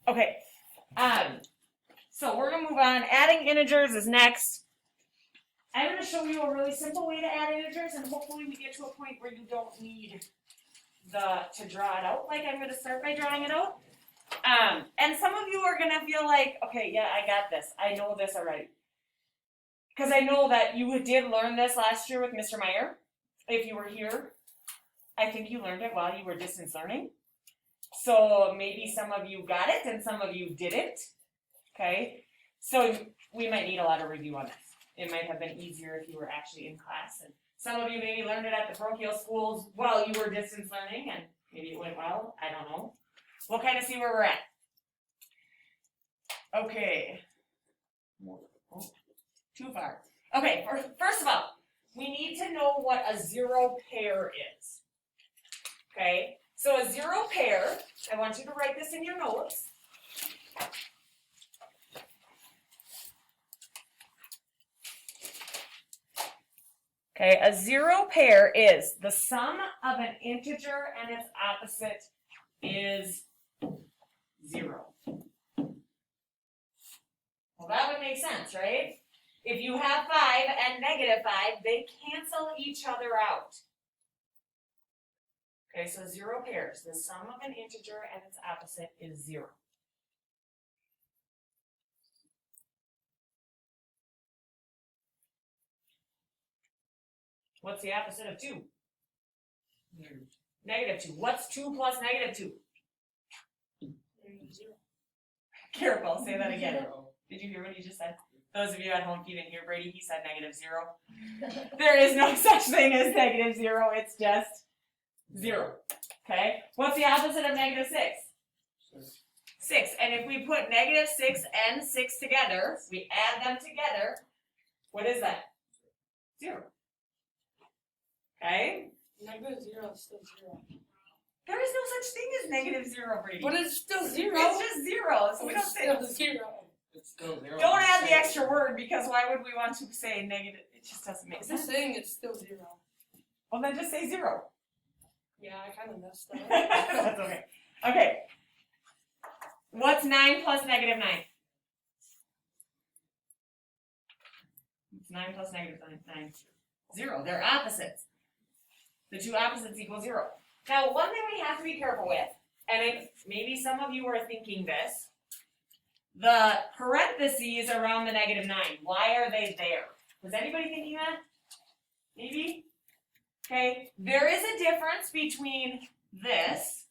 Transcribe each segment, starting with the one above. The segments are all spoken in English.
Okay, so we're gonna move on. Adding integers is next. I'm gonna show you a really simple way to add integers, and hopefully we get to a point where you don't need to draw it out. Like I'm gonna start by drawing it out. And some of you are gonna feel like, okay, yeah, I got this. I know this already. Because I know that you did learn this last year with Mr. Meyer. If you were here, I think you learned it while you were distance learning. So maybe some of you got it and some of you didn't. Okay, so we might need a lot of review on this. It might have been easier if you were actually in class. And some of you maybe learned it at the parochial schools while you were distance learning, and maybe it went well. I don't know. We'll kind of see where we're at. Okay. Oh, too far. Okay, first of all, we need to know what a zero pair is. Okay, so a zero pair, I want you to write this in your notes. Okay, a zero pair is the sum of an integer and its opposite is 0. Well, that would make sense, right? If you have 5 and negative 5, they cancel each other out. Okay, so 0 pairs. The sum of an integer and its opposite is 0. What's the opposite of 2? Negative 2. What's 2 plus negative 2? 0. Careful, say that again. 0. Did you hear what he just said? Those of you at home, if you didn't hear Brady, he said negative 0. There is no such thing as negative 0, it's just 0. Okay? What's the opposite of negative 6? 6. And if we put negative 6 and 6 together, we add them together, what is that? 0. Okay? Negative 0 is still 0. There is no such thing as negative 0, Brady. But it's still 0. It's just 0. So we don't say still 0. It's still 0. Don't add the extra word, because why would we want to say negative? It just doesn't make I'm sense. just saying it's still 0. Well, then just say 0. Yeah, I kind of messed up. That's okay. Okay. What's 9 plus negative 9? What's 9 plus negative 9? 0. They're opposites. The two opposites equal 0. Now, one thing we have to be careful with, and maybe some of you are thinking this, the parentheses around the negative 9, why are they there? Was anybody thinking that? Maybe? Okay, there is a difference between this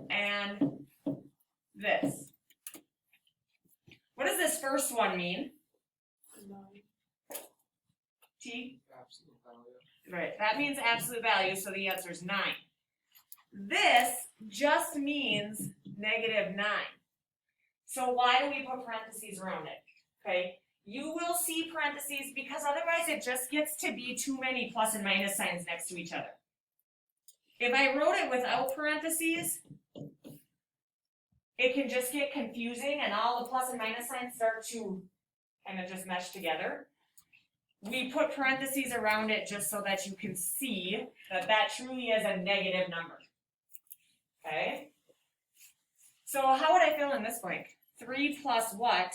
and this. What does this first one mean? T? Absolute value. Right, that means absolute value, so the answer is 9. This just means negative 9. So why do we put parentheses around it? Okay, you will see parentheses because otherwise it just gets to be too many plus and minus signs next to each other. If I wrote it without parentheses, it can just get confusing and all the plus and minus signs start to kind of just mesh together. We put parentheses around it just so that you can see that that truly is a negative number. Okay? So how would I fill in this blank? 3 plus what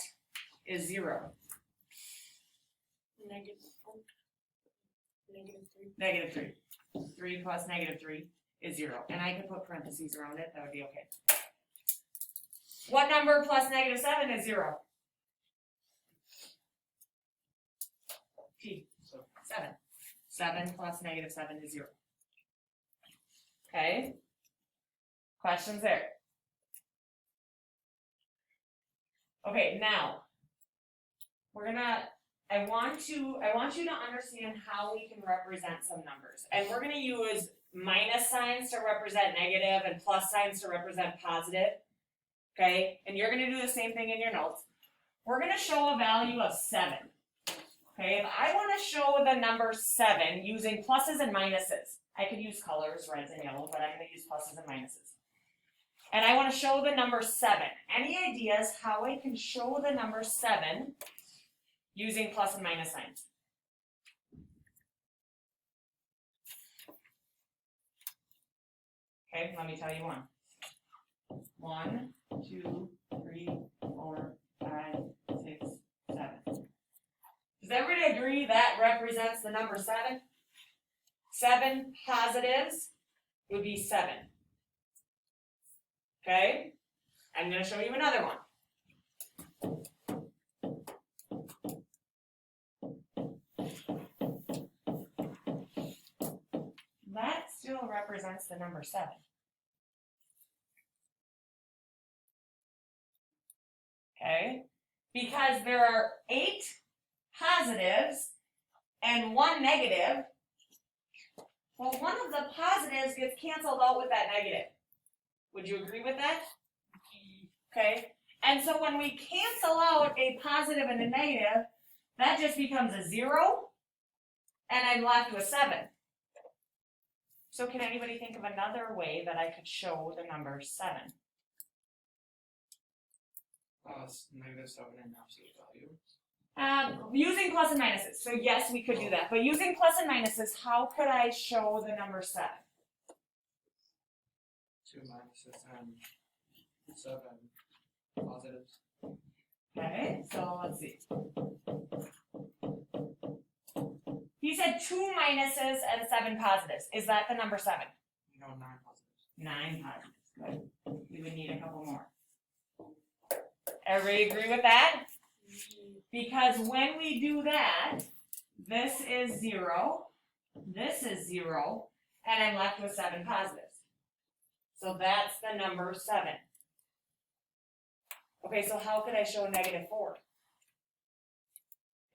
is 0? Negative 3. Negative 3. 3 plus negative 3 is 0. And I could put parentheses around it. That would be okay. What number plus negative 7 is 0? T. 7. 7 plus negative 7 is 0. Okay? Questions there? Okay, now I want you to understand how we can represent some numbers. And we're gonna use minus signs to represent negative and plus signs to represent positive. Okay? And you're gonna do the same thing in your notes. We're gonna show a value of 7. Okay, if I want to show the number 7 using pluses and minuses, I could use colors, reds and yellows, but I'm going to use pluses and minuses. And I want to show the number 7. Any ideas how I can show the number 7 using plus and minus signs? Okay, let me tell you one. 1, 2, 3, 4, 5, 6, 7. Does everybody agree that represents the number 7? 7 positives would be 7. Okay? I'm going to show you another one. That still represents the number 7. Okay? Because there are 8 positives and 1 negative. Well, one of the positives gets canceled out with that negative. Would you agree with that? Okay? And so when we cancel out a positive and a negative, that just becomes a 0, and I'm left with 7. So can anybody think of another way that I could show the number 7? -7 in absolute value. Using plus and minuses. So yes, we could do that. But using plus and minuses, how could I show the number 7? 2 minuses and 7 positives. Okay, so let's see. He said 2 minuses and 7 positives. Is that the number 7? No, 9 positives. 9 positives. Good. We would need a couple more. Everybody agree with that? Because when we do that, this is 0, this is 0, and I'm left with 7 positives. So that's the number 7. Okay, so how could I show -4?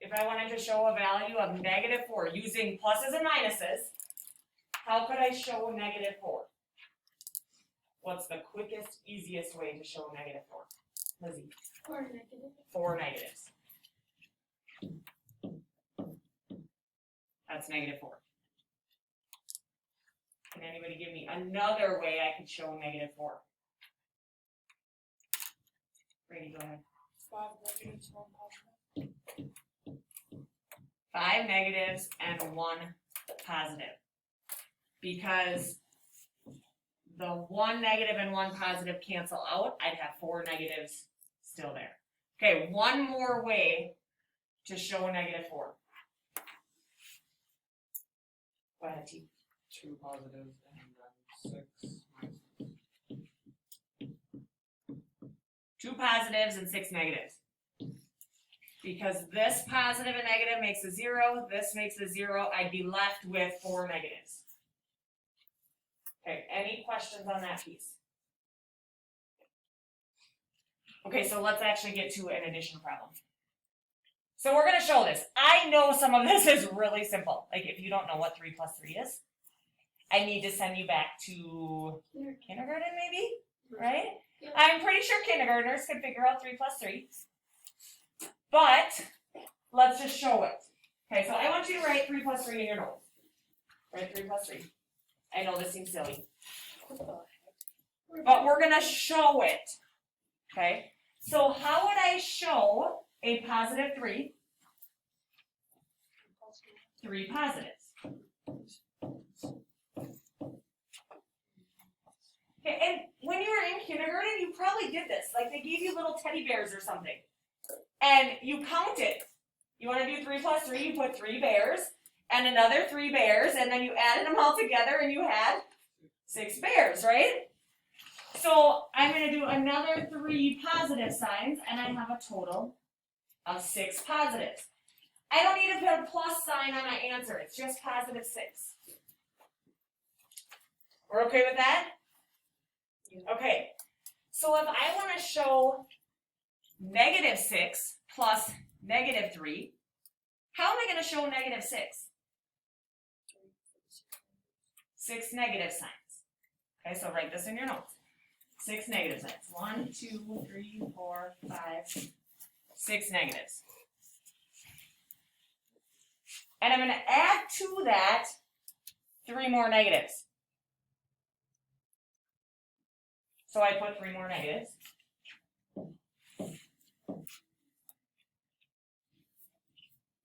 If I wanted to show a value of -4 using pluses and minuses, how could I show -4? What's the quickest, easiest way to show -4? Lizzie? 4 negative. 4 negatives. That's -4. Can anybody give me another way I could show -4? Brady, go ahead. 5 negatives, 1 positive. 5 negatives and 1 positive. Because the 1 negative and 1 positive cancel out, I'd have 4 negatives still there. Okay, one more way to show -4. Go ahead, T. 2 positives and then 6 minuses. 2 positives and 6 negatives. Because this positive and negative makes a 0, this makes a 0, I'd be left with 4 negatives. Okay, any questions on that piece? Okay, so let's actually get to an addition problem. So we're going to show this. I know some of this is really simple. Like if you don't know what 3 plus 3 is, I need to send you back to kindergarten maybe, right? Yeah. I'm pretty sure kindergartners could figure out 3 plus 3. But let's just show it. Okay, so I want you to write 3 plus 3 in your notes. Write 3 plus 3. I know this seems silly, What the heck? but we're going to show it. Okay, so how would I show a positive 3? 3 positives. Okay, and when you were in kindergarten, you probably did this. Like they gave you little teddy bears or something. And you counted. You want to do 3 plus 3, you put 3 bears and another 3 bears, and then you added them all together and you had 6 bears, right? So I'm going to do another 3 positive signs, and I have a total of 6 positives. I don't need to put a plus sign on my answer. It's just positive 6. We're okay with that? Okay. So if I want to show -6 plus -3, how am I going to show -6? 6 negative signs. Okay, so write this in your notes. 6 negative signs. 1, 2, 3, 4, 5, 6 negatives. And I'm going to add to that 3 more negatives. So I put 3 more negatives.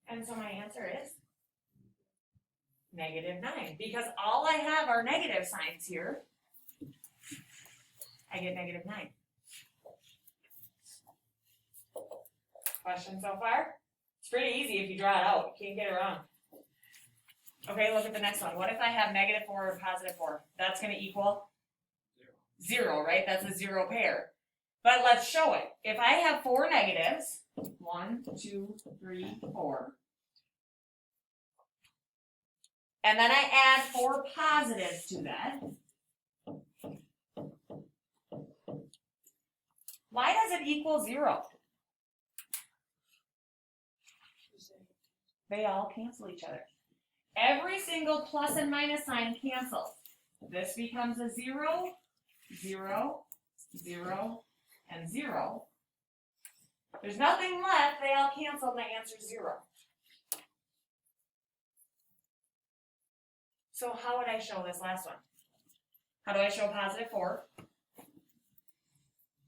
And so my answer is -9. Because all I have are negative signs here. I get -9? Question so far? It's pretty easy if you draw it out. You can't get it wrong. Okay, look at the next one. What if I have -4 or +4? That's going to equal 0, right? That's a 0 pair. But let's show it. If I have 4 negatives, 1, 2, 3, 4, and then I add 4 positives to that, why does it equal 0? They all cancel each other. Every single plus and minus sign cancels. This becomes a 0, 0, 0, and 0. There's nothing left. They all cancel and the answer is 0. So how would I show this last one? How do I show +4?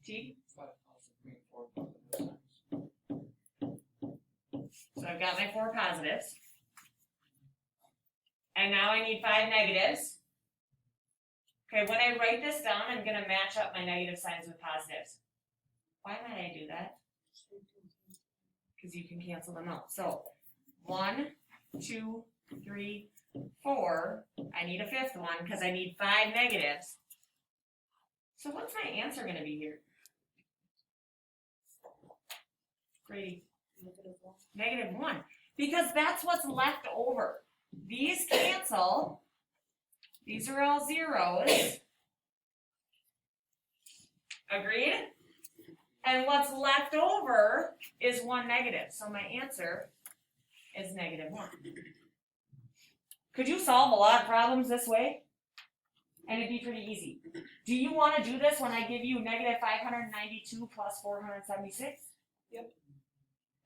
T? 5 positive, I mean 4 positive signs. So I've got my 4 positives. And now I need 5 negatives. Okay, when I write this down, I'm going to match up my negative signs with positives. Why might I do that? Because you can cancel them out. So 1, 2, 3, 4. I need a 5th one because I need 5 negatives. So what's my answer going to be here? Grady. -1. Because that's what's left over. These cancel. These are all zeros. Agreed? And what's left over is 1 negative. So my answer is -1. Could you solve a lot of problems this way? And it'd be pretty easy. Do you want to do this when I give you -592 plus 476? Yep.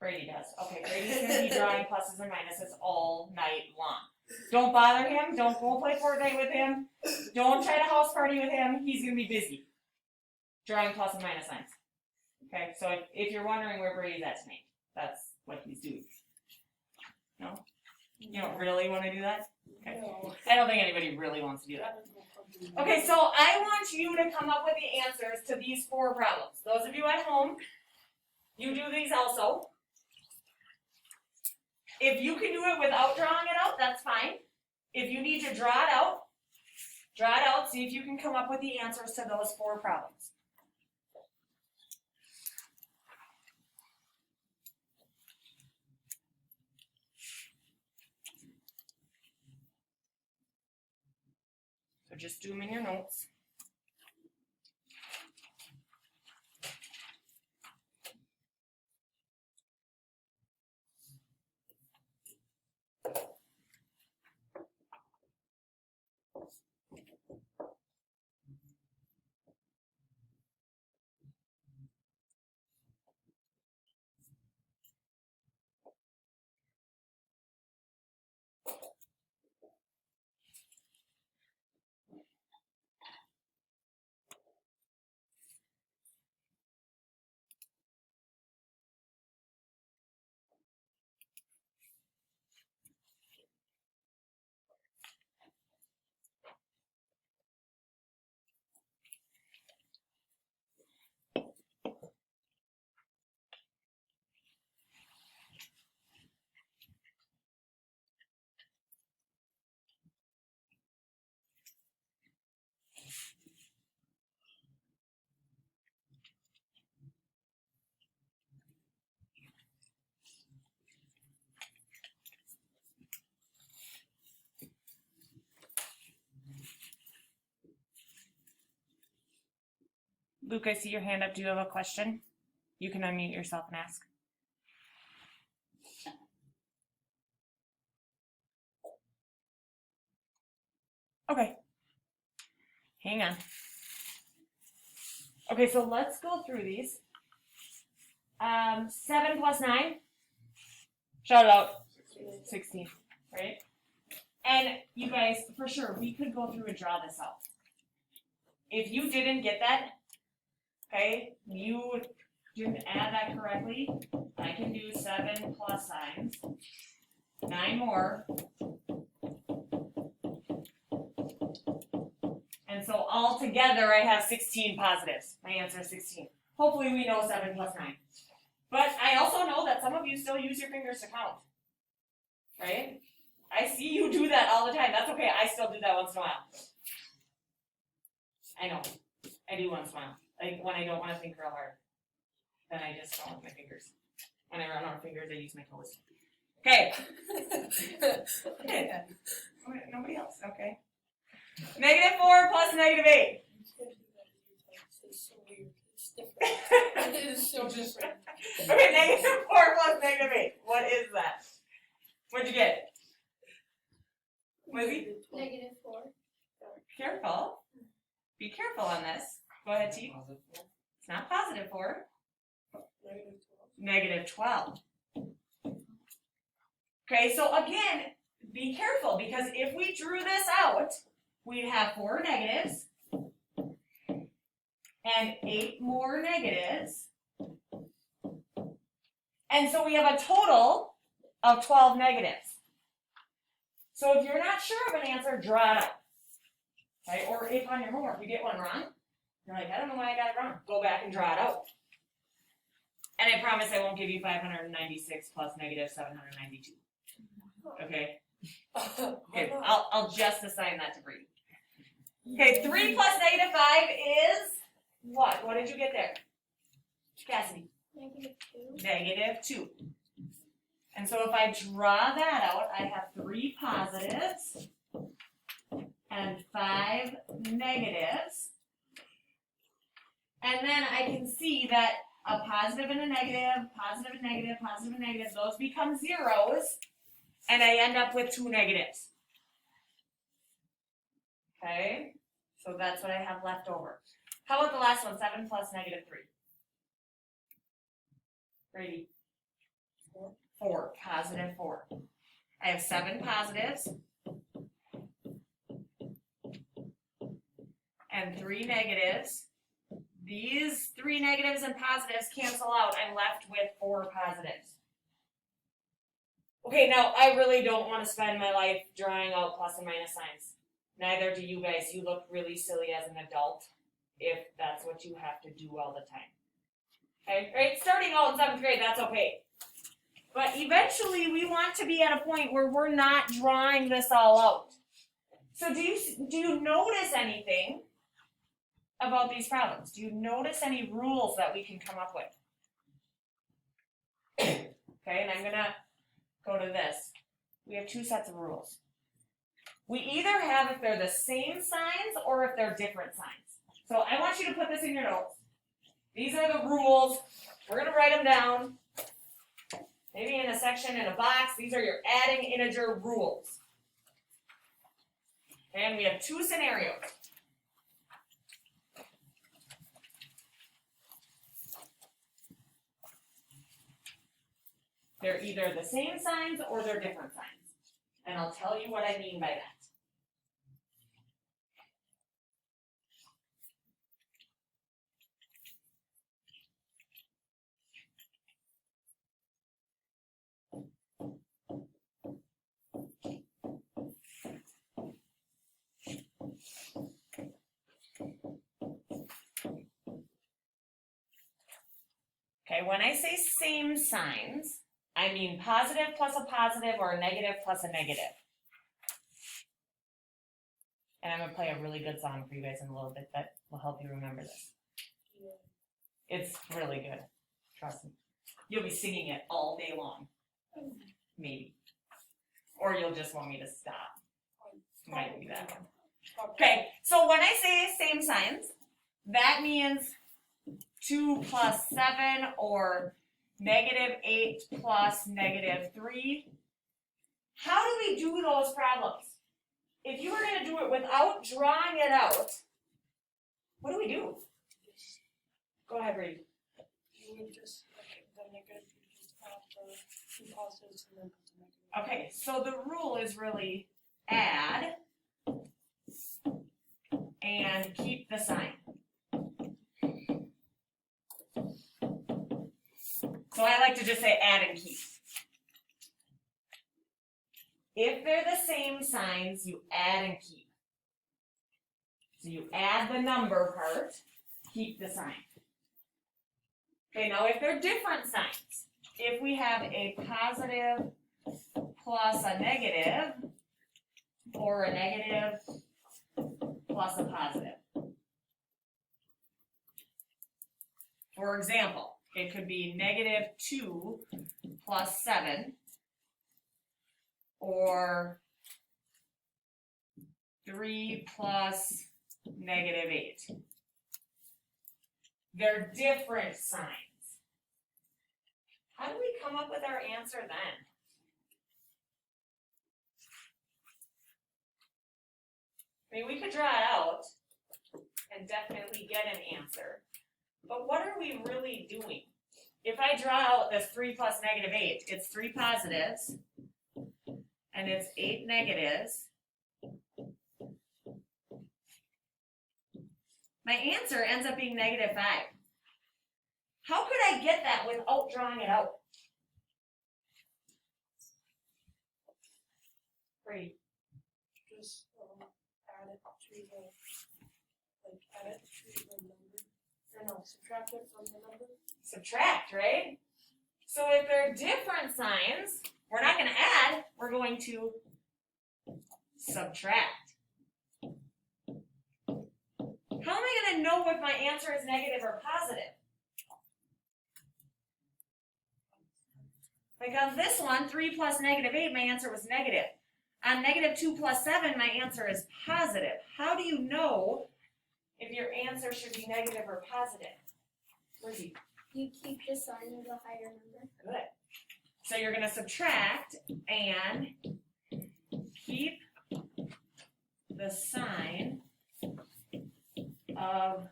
Brady does. Okay, Brady's going to be drawing pluses and minuses all night long. Don't bother him. Don't go play Fortnite with him. Don't try to house party with him. He's going to be busy drawing plus and minus signs. Okay, so if you're wondering where Brady's at tonight, that's what he's doing. No? You don't really want to do that? Okay. No. I don't think anybody really wants to do that. Okay, so I want you to come up with the answers to these 4 problems. Those of you at home, you do these also. If you can do it without drawing it out, that's fine. If you need to draw it out, see if you can come up with the answers to those 4 problems. So just do them in your notes. Luke, I see your hand up. Do you have a question? You can unmute yourself and ask. Okay. Hang on. Okay, so let's go through these. 7 plus 9. Shout it out. 16, right? And you guys, for sure, we could go through and draw this out. If you didn't get that, okay, you didn't add that correctly, I can do 7 plus signs, 9 more, and so all together I have 16 positives. My answer is 16. Hopefully we know 7 plus 9. But I also know that some of you still use your fingers to count. Right? I see you do that all the time. That's okay. I still do that once in a while. I know. I do once in a while. Like when I don't want to think real hard. Then I just count with my fingers. When I run out of fingers, I use my toes. Okay. Okay. Nobody else. Okay. -4 plus -8. It's so weird. It's different. It is so different. Okay, -4 plus -8. What is that? What'd you get? Lizzie? -4. Careful. Be careful on this. Go ahead, T. Positive 4. It's not +4. -12. -12. Okay, so again, be careful because if we drew this out, we'd have 4 negatives and 8 more negatives. And so we have a total of 12 negatives. So if you're not sure of an answer, draw it out. Okay? Or if on your homework you get one wrong, you're like, I don't know why I got it wrong. Go back and draw it out. And I promise I won't give you 596 plus -792. Okay? Okay, I'll just assign that to Bree. Okay, 3 plus -5 is what? What did you get there? Cassidy? -2. -2. And so if I draw that out, I have 3 positives and 5 negatives. And then I can see that a positive and a negative, positive and negative, positive and negative, those become zeros, and I end up with 2 negatives. Okay, so that's what I have left over. How about the last one, 7 plus -3? Brady? 4, positive 4. I have 7 positives and 3 negatives. These 3 negatives and positives cancel out. I'm left with 4 positives. Okay, now I really don't want to spend my life drawing out plus and minus signs. Neither do you guys. You look really silly as an adult if that's what you have to do all the time. Okay, right? Starting out in 7th grade, that's okay. But eventually we want to be at a point where we're not drawing this all out. So do you notice anything about these problems? Do you notice any rules that we can come up with? Okay, and I'm gonna go to this. We have 2 sets of rules. We either have if they're the same signs or if they're different signs. So I want you to put this in your notes. These are the rules. We're gonna write them down. Maybe in a section, in a box. These are your adding integer rules. And we have 2 scenarios. They're either the same signs or they're different signs. And I'll tell you what I mean by that. Okay, when I say same signs, I mean positive plus a positive or a negative plus a negative. And I'm going to play a really good song for you guys in a little bit that will help you remember this. It's really good. Trust me. You'll be singing it all day long. Maybe. Or you'll just want me to stop. Might be that one. Okay, so when I say same signs, that means 2 plus 7 or -8 plus -3. How do we do those problems? If you were going to do it without drawing it out, what do we do? Go ahead, Brady. You would just, the negative, you just add the 2 positives and then put the negative. Okay, so the rule is really add and keep the sign. So I like to just say add and keep. If they're the same signs, you add and keep. So you add the number part, keep the sign. Okay, now if they're different signs, if we have a positive plus a negative, or a negative plus a positive. For example, it could be -2 plus 7, or 3 plus -8. They're different signs. How do we come up with our answer then? I mean, we could draw it out and definitely get an answer. But what are we really doing? If I draw out this 3 plus -8, it's 3 positives and it's 8 negatives. My answer ends up being -5. How could I get that without drawing it out? Great. Just add it to the, like, add it to the number, or no, subtract it from the number. Subtract, right? So if they're different signs, we're not going to add, we're going to subtract. How am I going to know if my answer is negative or positive? Like on this one, 3 plus -8, my answer was negative. On -2 plus 7, my answer is positive. How do you know if your answer should be negative or positive? Lizzie. You keep the sign of the higher number. Good. So you're going to subtract and keep the sign of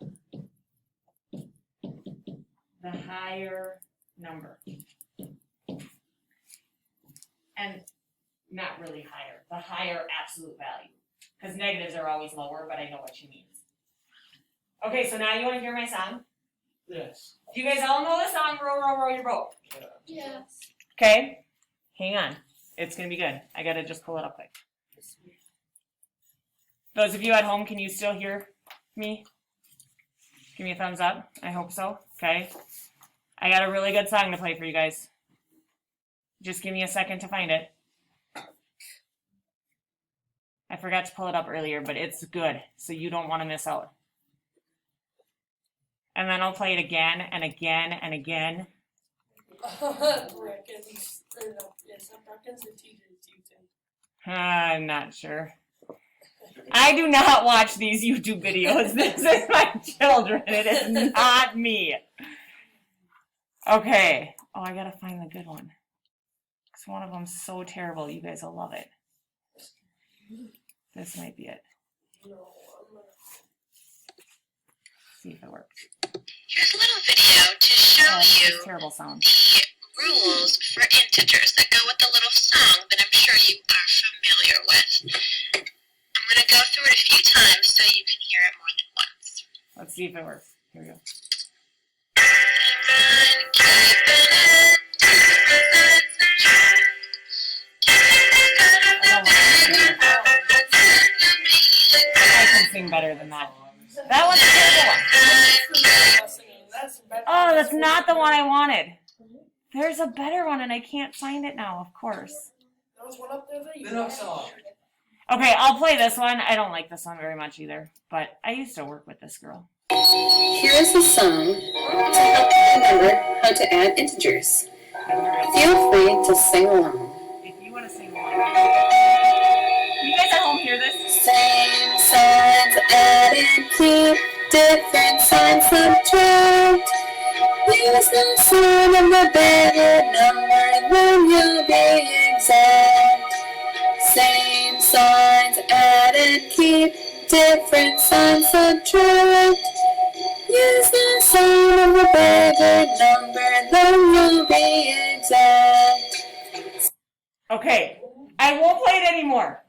the higher number. And not really higher, the higher absolute value. Because negatives are always lower, but I know what she means. Okay, so now you want to hear my song? Yes. Do you guys all know the song, Row, Row, Row Your Boat? Yes. Okay, hang on. It's gonna be good. I gotta just pull it up quick. Those of you at home, can you still hear me? Give me a thumbs up. I hope so. Okay. I got a really good song to play for you guys. Just give me a second to find it. I forgot to pull it up earlier, but it's good, so you don't want to miss out. And then I'll play it again and again and again. Reckons, or no, yes, Reckons and TJ's YouTube. I'm not sure. I do not watch these YouTube videos. This is my children. It is not me. Okay. Oh, I gotta find the good one. Because one of them's so terrible. You guys will love it. This might be it. No, I'm gonna. See if it works. Here's a little video to show Oh, this is you terrible sound. the rules for integers that go with the little song that I'm sure you are familiar with. I'm going to go through it a few times so you can hear it more than once. Let's see if it works. Here we go. I can sing better than that. That was a terrible one. That's better. Oh, that's not the one I wanted. There's a better one and I can't find it now, of course. There was one up there that you The next song. Okay, I'll play this one. I don't like this one very much either, but I used to work with this girl. Here is a song to help you remember how to add integers. Feel free to sing along. If you want to sing along. You guys at home hear this? Same signs, add and keep, different signs, subtract. Use the sign of the bigger number, then you'll be exact. Same signs, add and keep, different signs, subtract. Use the sign of the bigger number, then you'll be exact. Okay, I won't play it anymore,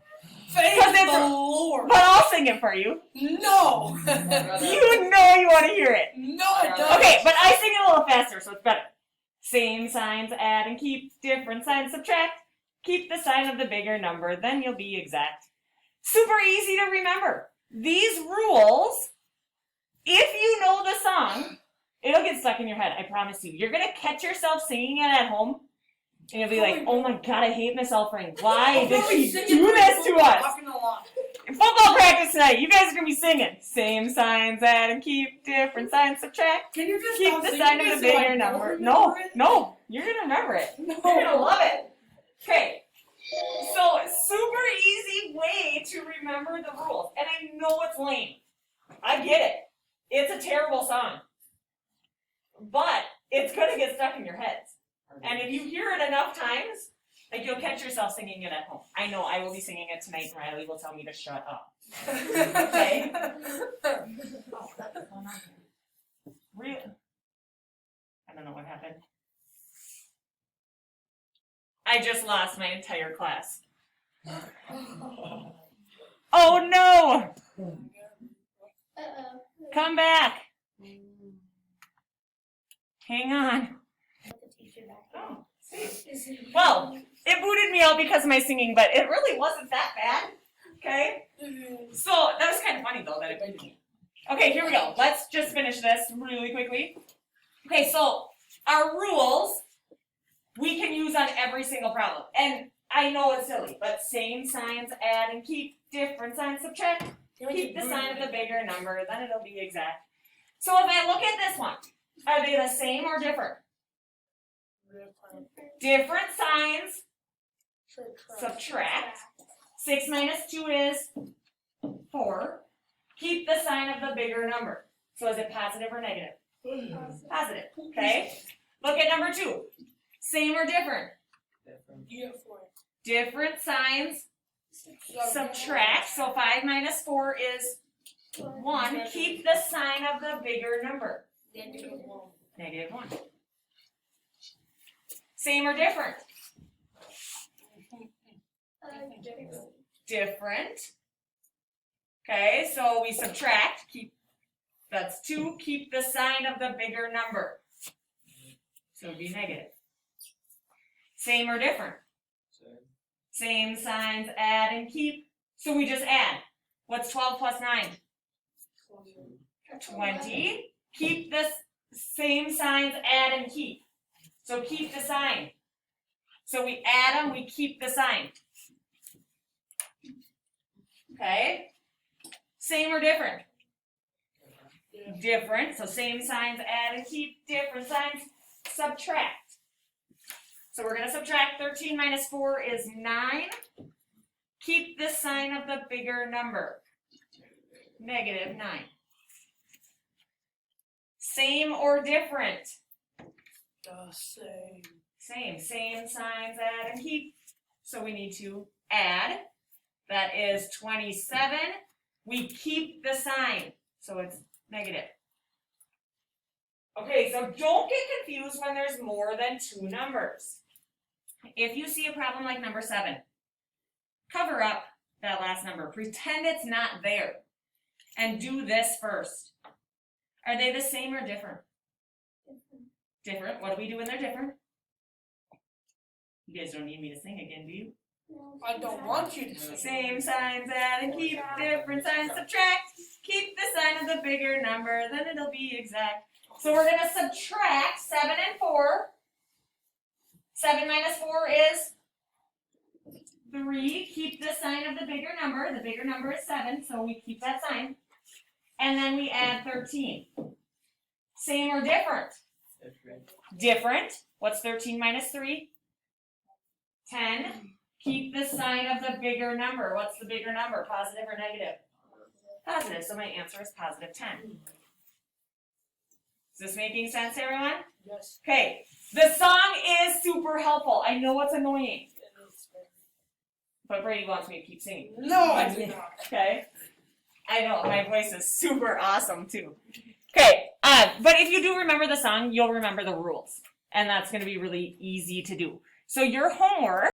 Thank it's- the Lord. but I'll sing it for you. No. You know you want to hear it. No, I don't. Okay, but I sing it a little faster, so it's better. Same signs, add and keep, different signs, subtract. Keep the sign of the bigger number, then you'll be exact. Super easy to remember. these rules, if you know the song, it'll get stuck in your head, I promise you. You're gonna catch yourself singing it at home, and you'll be like, oh my god, I hate Miss Elfring. Why did she do this to us? In football practice tonight, you guys are gonna be singing. Same signs, add and keep, different signs, subtract. Can you just Keep stop the singing sign of it the so I bigger don't number. remember No, it? no, you're gonna remember it. You're gonna love it. Okay. So, super easy way to remember the rules. And I know it's lame. I get it. It's a terrible song. But it's gonna get stuck in your heads. And if you hear it enough times, like you'll catch yourself singing it at home. I know I will be singing it tonight and Riley will tell me to shut up. Okay? Really? I don't know what happened. I just lost my entire class. Oh no! Uh-oh. Come back! Hang on. The teacher back Oh, see? there. Well, it booted me out because of my singing, but it really wasn't that bad. Okay? So, that was kind of funny though that it booted me. Okay, here we go. Let's just finish this really quickly. Okay, so our rules we can use on every single problem. And I know it's silly, but same signs, add and keep, different signs, subtract. Keep the sign of the bigger number, then it'll be exact. So if I look at this one, are they the same or different? Different signs, subtract. 6 minus 2 is 4. Keep the sign of the bigger number. So is it positive or negative? Positive, okay? Look at number 2. Same or different? Different signs, subtract. So 5 minus 4 is 1. Keep the sign of the bigger number. Negative 1. Same or different? Different. Okay, so we subtract. That's 2. Keep the sign of the bigger number. So it would be negative. Same or different? Same signs, add and keep. So we just add. What's 12 plus 9? 20. Keep the same signs, add and keep. So keep the sign. So we add them, we keep the sign. Okay? Same or different? Different. So same signs, add and keep. Different signs, subtract. So we're going to subtract 13 minus 4 is 9. Keep the sign of the bigger number. Negative 9. Same or different? Same. Same signs, add and keep. So we need to add. That is 27. We keep the sign. So it's negative. Okay, so don't get confused when there's more than 2 numbers. If you see a problem like number 7, cover up that last number. Pretend it's not there. And do this first. Are they the same or different? Different. What do we do when they're different? You guys don't need me to sing again, do you? I don't want you to say. Same signs, add and keep. Different signs, subtract. Keep the sign of the bigger number, then it'll be exact. So we're going to subtract 7 and 4. 7 minus 4 is 3. Keep the sign of the bigger number. The bigger number is 7, so we keep that sign. And then we add 13. Same or different? Different. What's 13 minus 3? 10. Keep the sign of the bigger number. What's the bigger number? Positive or negative? Positive. So my answer is positive 10. Is this making sense, everyone? Yes. Okay. The song is super helpful. I know it's annoying, but Brady wants me to keep singing. No, I do not. Okay. I know, my voice is super awesome too. Okay, but if you do remember the song, you'll remember the rules. And that's going to be really easy to do. So your homework